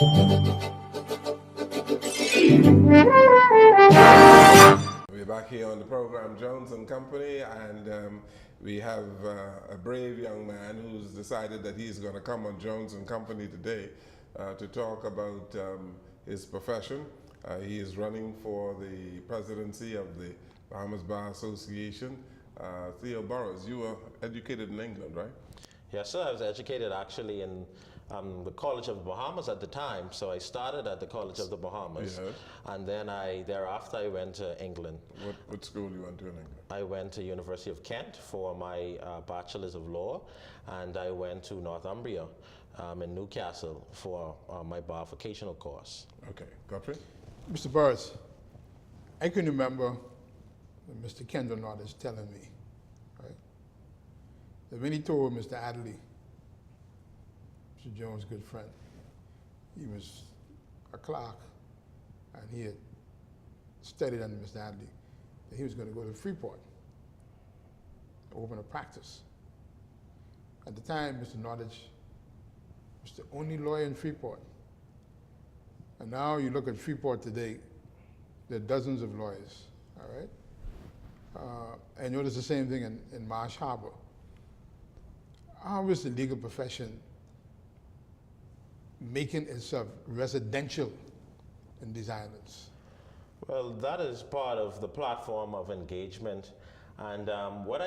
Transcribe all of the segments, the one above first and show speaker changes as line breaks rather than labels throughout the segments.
We're back here on the program Jones and Company, and we have a brave young man who's decided that he's going to come on Jones and Company today to talk about his profession. He is running for the presidency of the Bahamas Bar Association. Theo Burrows, you were educated in England, right?
Yes, sir. I was educated actually in the College of the Bahamas at the time. So I started at the College of the Bahamas,
Yes.
and then thereafter I went to England.
What school you went to in England?
I went to University of Kent for my Bachelor's of Law, and I went to Northumbria in Newcastle for my bar vocational course.
Okay, Godfrey?
Mr. Burrows, I can remember Mr. Kendall is telling me, right, that when he told Mr. Adderley, Mr. Jones' good friend, he was a clerk and he had studied under Mr. Adderley, that he was going to go to Freeport, open a practice. At the time, Mr. Nordich was the only lawyer in Freeport. And now you look at Freeport today, there are dozens of lawyers, all right? And you notice the same thing in Marsh Harbor. How is the legal profession making itself residential in these islands?
Well, that is part of the platform of engagement. And what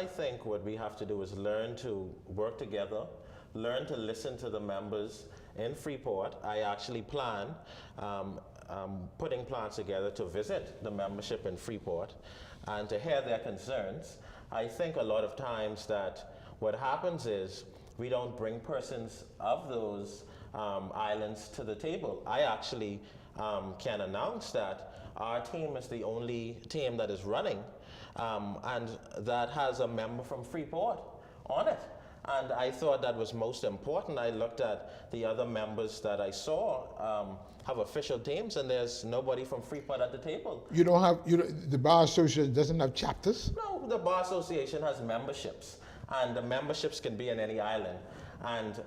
we have to do is learn to work together, learn to listen to the members in Freeport. I actually plan putting plans together to visit the membership in Freeport and to hear their concerns. I think a lot of times that what happens is we don't bring persons of those islands to the table. I actually can announce that our team is the only team that is running and that has a member from Freeport on it. And I thought that was most important. I looked at the other members that I saw have official teams, and there's nobody from Freeport at the table.
You don't have, the Bar Association doesn't have chapters?
No, the Bar Association has memberships, and the memberships can be in any island. And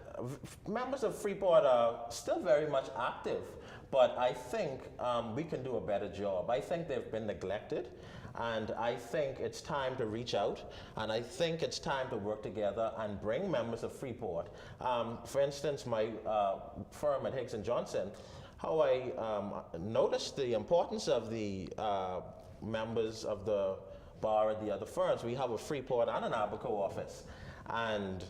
members of Freeport are still very much active, but I think we can do a better job. I think they've been neglected, and I think it's time to reach out, and I think it's time to work together and bring members of Freeport. For instance, my firm at Higgs & Johnson, how I noticed the importance of the members of the bar at the other firms. We have a Freeport and an Abaco office, and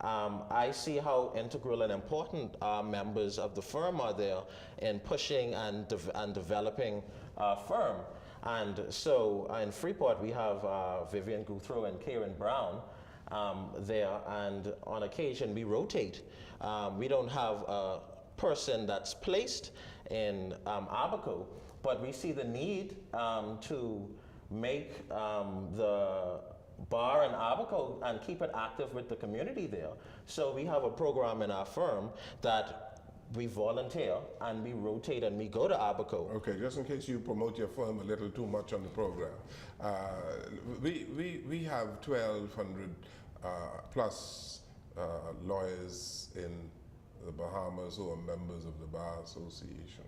I see how integral and important members of the firm are there in pushing and developing our firm. And so in Freeport, we have Vivian Guthrow and Karen Brown there, and on occasion we rotate. We don't have a person that's placed in Abaco, but we see the need to make the bar in Abaco and keep it active with the community there. So we have a program in our firm that we volunteer and we rotate and we go to Abaco.
Okay, just in case you promote your firm a little too much on the program, we have 1,200 plus lawyers in the Bahamas who are members of the Bar Association.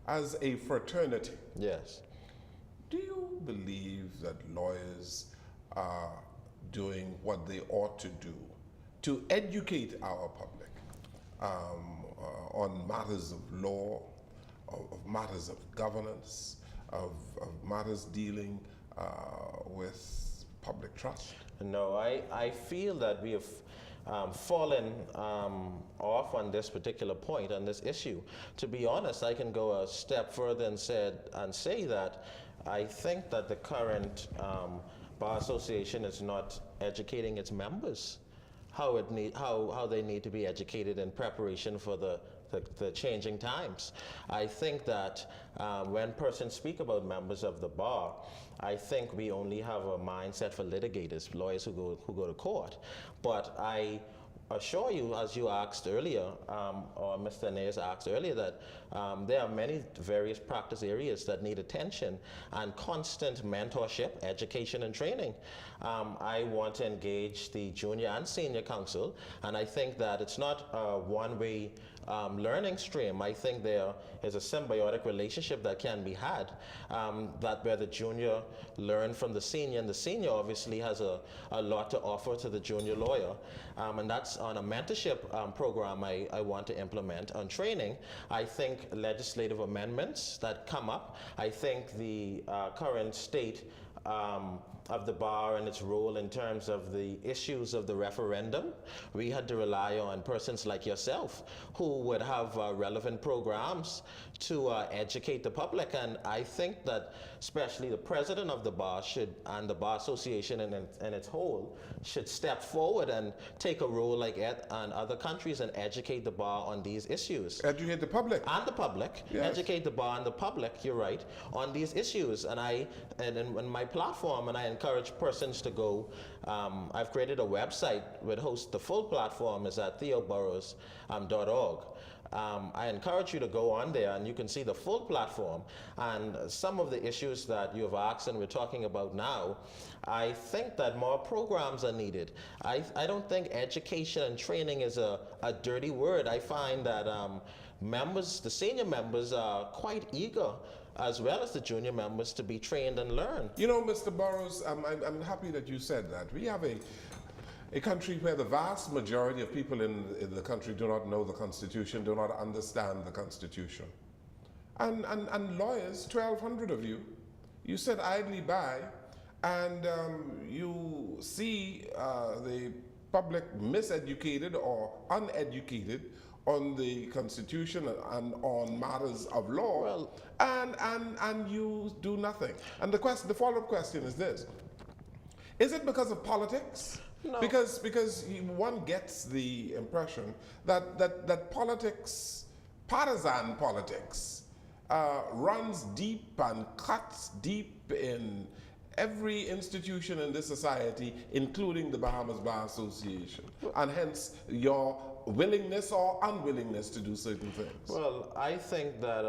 As a fraternity,
Yes.
do you believe that lawyers are doing what they ought to do to educate our public on matters of law, of matters of governance, of matters dealing with public trust?
No, I feel that we have fallen off on this particular point, on this issue. To be honest, I can go a step further and say that I think that the current Bar Association is not educating its members how they need to be educated in preparation for the changing times. I think that when persons speak about members of the bar, I think we only have a mindset for litigators, lawyers who go to court. But I assure you, as you asked earlier, or Mr. Nays asked earlier, that there are many various practice areas that need attention and constant mentorship, education, and training. I want to engage the junior and senior counsel, and I think that it's not a one-way learning stream. I think there is a symbiotic relationship that can be had, that where the junior learn from the senior, and the senior obviously has a lot to offer to the junior lawyer. And that's on a mentorship program I want to implement. On training, I think legislative amendments that come up, I think the current state of the bar and its role in terms of the issues of the referendum. We had to rely on persons like yourself who would have relevant programs to educate the public, and I think that especially the president of the bar should, and the Bar Association in its whole, should step forward and take a role like it and other countries and educate the bar on these issues.
Educate the public.
And the public. Yes. Educate the bar and the public, you're right, on these issues. And in my platform, and I encourage persons to go, I've created a website which hosts the full platform is at theoburrows.org. I encourage you to go on there and you can see the full platform and some of the issues that you have asked and we're talking about now. I think that more programs are needed. I don't think education and training is a dirty word. I find that members, the senior members, are quite eager, as well as the junior members, to be trained and learn.
You know, Mr. Burrows, I'm happy that you said that. We have a country where the vast majority of people in the country do not know the Constitution, do not understand the Constitution. And lawyers, 1,200 of you, you sit idly by and you see the public miseducated or uneducated on the Constitution and on matters of law, well, and you do nothing. And the follow-up question is this: is it because of politics?
No.
Because one gets the impression that politics, partisan politics, runs deep and cuts deep in every institution in this society, including the Bahamas Bar Association, and hence your willingness or unwillingness to do certain things.
Well, I think that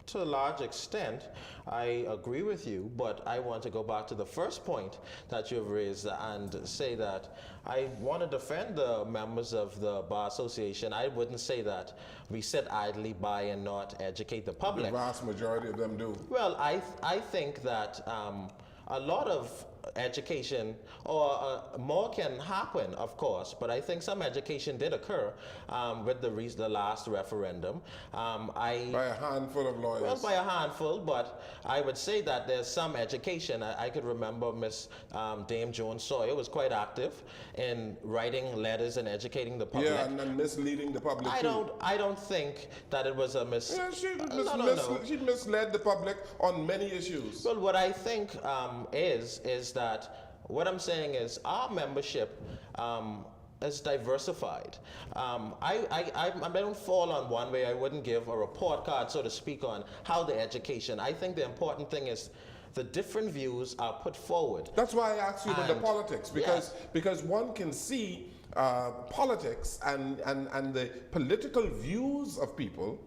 to a large extent, I agree with you, but I want to go back to the first point that you've raised and say that I want to defend the members of the Bar Association. I wouldn't say that we sit idly by and not educate the public.
The vast majority of them do.
Well, I think that a lot of education or more can happen, of course, but I think some education did occur with the last referendum. By
a handful of lawyers.
Well, by a handful, but I would say that there's some education. I could remember Miss Dame Jones Sawyer was quite active in writing letters and educating the public.
Yeah, and misleading the public
I don't think that it was a
Yeah, she misled the public on many issues.
Well, what I think is that what I'm saying is our membership is diversified. I don't fall on one way. I wouldn't give a report card, so to speak, on how the education. I think the important thing is the different views are put forward.
That's why I asked you about the politics, because one can see politics and the political views of people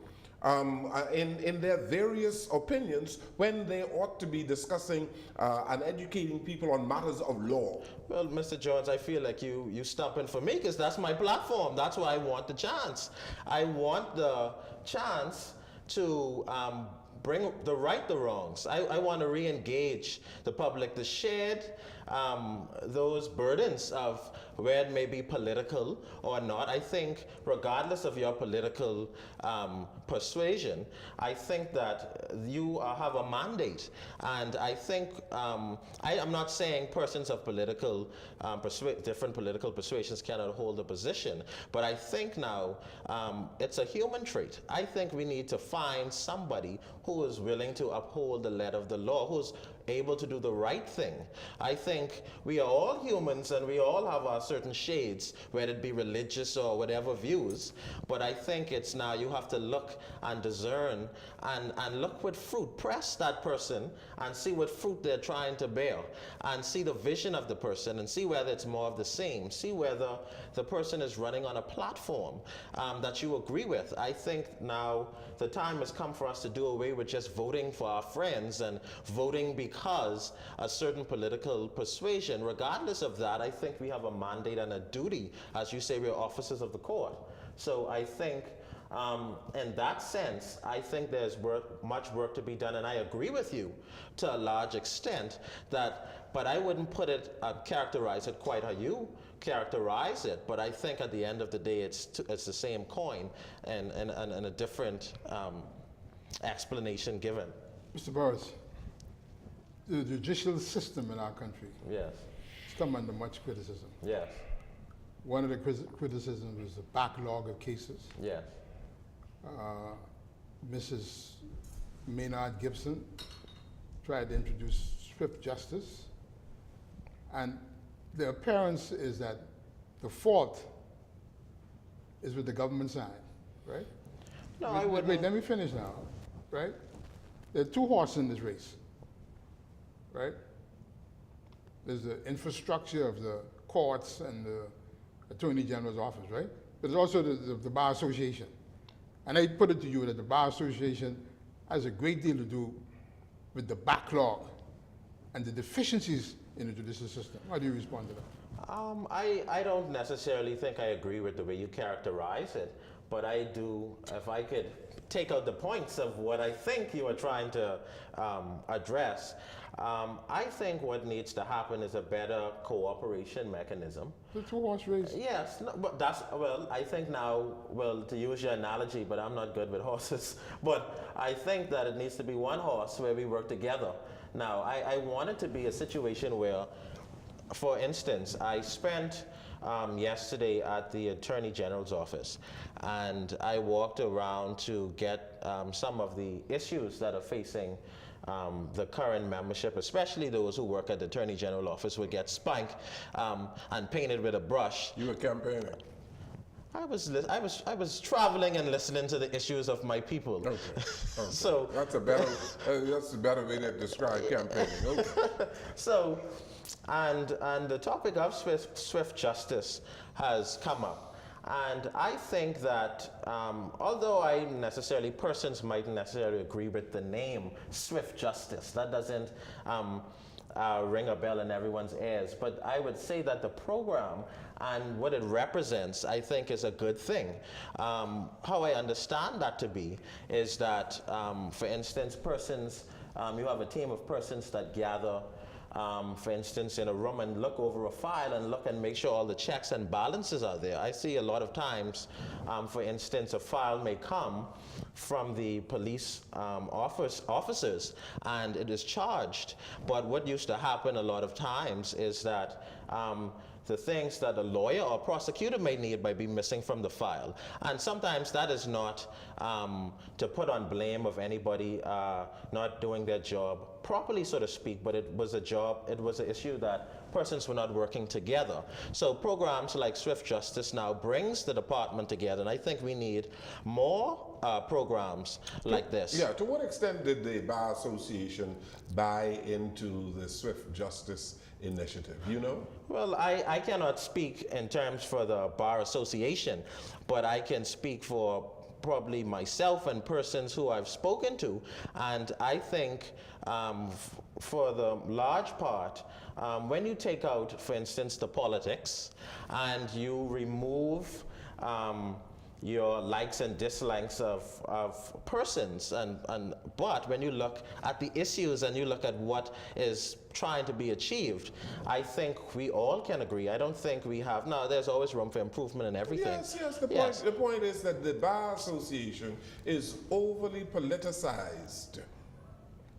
in their various opinions when they ought to be discussing and educating people on matters of law.
Well, Mr. Jones, I feel like you stumping for me because that's my platform. That's why I want the chance. I want the chance to bring the right the wrongs. I want to re-engage the public, to shed those burdens of where it may be political or not. I think regardless of your political persuasion, I think that you have a mandate. And I think, I'm not saying persons of political, different political persuasions cannot hold a position, but I think now it's a human trait. I think we need to find somebody who is willing to uphold the letter of the law, who's able to do the right thing. I think we are all humans and we all have our certain shades, whether it be religious or whatever views, but I think it's now you have to look and discern and look with fruit. Press that person and see what fruit they're trying to bear, and see the vision of the person and see whether it's more of the same. See whether the person is running on a platform that you agree with. I think now the time has come for us to do away with just voting for our friends and voting because a certain political persuasion. Regardless of that, I think we have a mandate and a duty, as you say, we're officers of the court, So I think in that sense, I think there's much work to be done, and I agree with you to a large extent but I wouldn't put it, characterize it quite how you characterize it, but I think at the end of the day, it's the same coin and a different explanation given.
Mr. Burrows, the judicial system in our country
Yes.
has come under much criticism.
Yes.
One of the criticisms was the backlog of cases.
Yes.
Mrs. Maynard Gibson tried to introduce swift justice, and the appearance is that the fault is with the government side, right?
No, I wouldn't.
Wait, let me finish now, right? There are two horses in this race, right? There's the infrastructure of the courts and the Attorney General's office, right? But there's also the Bar Association. And I put it to you that the Bar Association has a great deal to do with the backlog and the deficiencies in the judicial system. How do you respond to that?
I don't necessarily think I agree with the way you characterize it, but I do, if I could take out the points of what I think you are trying to address, I think what needs to happen is a better cooperation mechanism.
The two-horse race.
Yes, no, but that's, well, I think now, well, to use your analogy, but I'm not good with horses, but I think that it needs to be one horse where we work together. Now, I want it to be a situation where, for instance, I spent yesterday at the Attorney General's office, and I walked around to get some of the issues that are facing the current membership, especially those who work at the Attorney General office, would get spanked and painted with a brush.
You were campaigning.
I was traveling and listening to the issues of my people.
Okay.
So
that's a better way to describe campaigning. Okay.
So, and the topic of swift justice has come up. And I think that although persons might necessarily agree with the name swift justice, that doesn't ring a bell in everyone's ears. But I would say that the program and what it represents, I think, is a good thing. How I understand that to be is that, for instance, you have a team of persons that gather, for instance, in a room and look over a file and look and make sure all the checks and balances are there. I see a lot of times, for instance, a file may come from the police officers and it is charged. But what used to happen a lot of times is that the things that a lawyer or prosecutor may need might be missing from the file. And sometimes that is not to put on blame of anybody not doing their job properly, so to speak, but it was an issue that persons were not working together. So programs like Swift Justice now brings the department together, and I think we need more programs like this.
Yeah, to what extent did the Bar Association buy into the Swift Justice initiative, you know?
Well, I cannot speak in terms for the Bar Association, but I can speak for probably myself and persons who I've spoken to, and I think for the large part, when you take out, for instance, the politics, and you remove your likes and dislikes of persons, but when you look at the issues and you look at what is trying to be achieved, I think we all can agree. I don't think we have, no, there's always room for improvement in everything.
Yes, the point is that the Bar Association is overly politicized,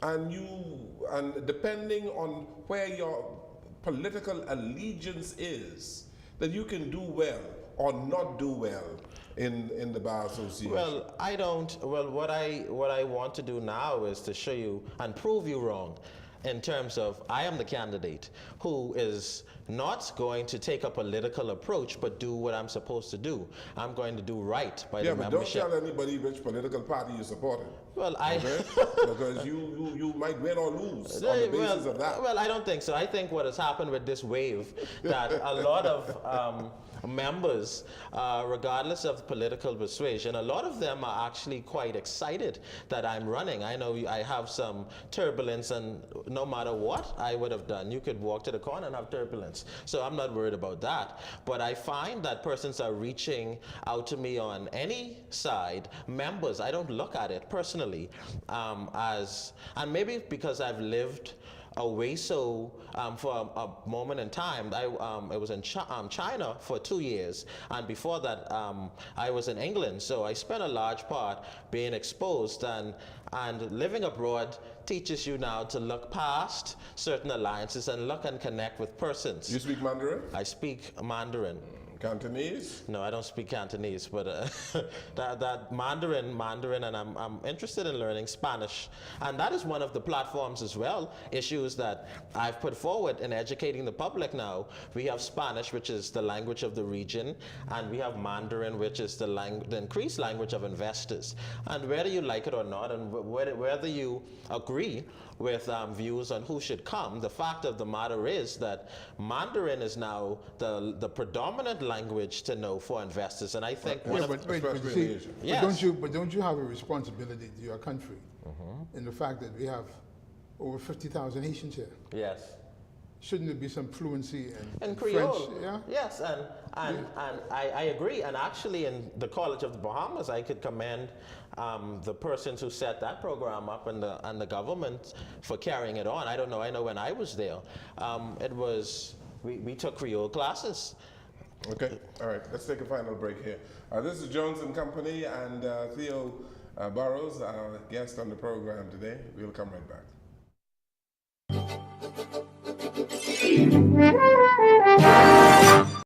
and depending on where your political allegiance is, that you can do well or not do well in the Bar Association.
Well, what I want to do now is to show you and prove you wrong in terms of I am the candidate who is not going to take a political approach but do what I'm supposed to do. I'm going to do right by the membership.
Don't tell anybody which political party you supported.
Well,
okay? Because you might win or lose on the basis of that.
Well, I don't think so. I think what has happened with this wave, that a lot of members, regardless of political persuasion, a lot of them are actually quite excited that I'm running. I know I have some turbulence, and no matter what I would have done, you could walk to the corner and have turbulence. So I'm not worried about that. But I find that persons are reaching out to me on any side. Members, I don't look at it personally and maybe because I've lived away so for a moment in time. I was in China for 2 years, and before that I was in England, so I spent a large part being exposed, and living abroad teaches you now to look past certain alliances and look and connect with persons.
You speak Mandarin?
I speak Mandarin.
Cantonese?
No, I don't speak Cantonese, but that Mandarin, and I'm interested in learning Spanish. And that is one of the platforms as well, issues that I've put forward in educating the public now. We have Spanish, which is the language of the region, and we have Mandarin, which is the increased language of investors. And whether you like it or not, and whether you agree with views on who should come, the fact of the matter is that Mandarin is now the predominant language to know for investors, and I think
don't you have a responsibility to your country in the fact that we have over 50,000 Haitians here?
Yes.
Shouldn't there be some fluency in
Creole?
French? Yeah?
Yes, and I agree. And actually, in the College of the Bahamas, I could commend the persons who set that program up and the government for carrying it on. I don't know. I know when I was there, we took Creole classes.
Okay, all right, let's take a final break here. This is Jones and Company, and Theo Burrows, our guest on the program today. We'll come right back.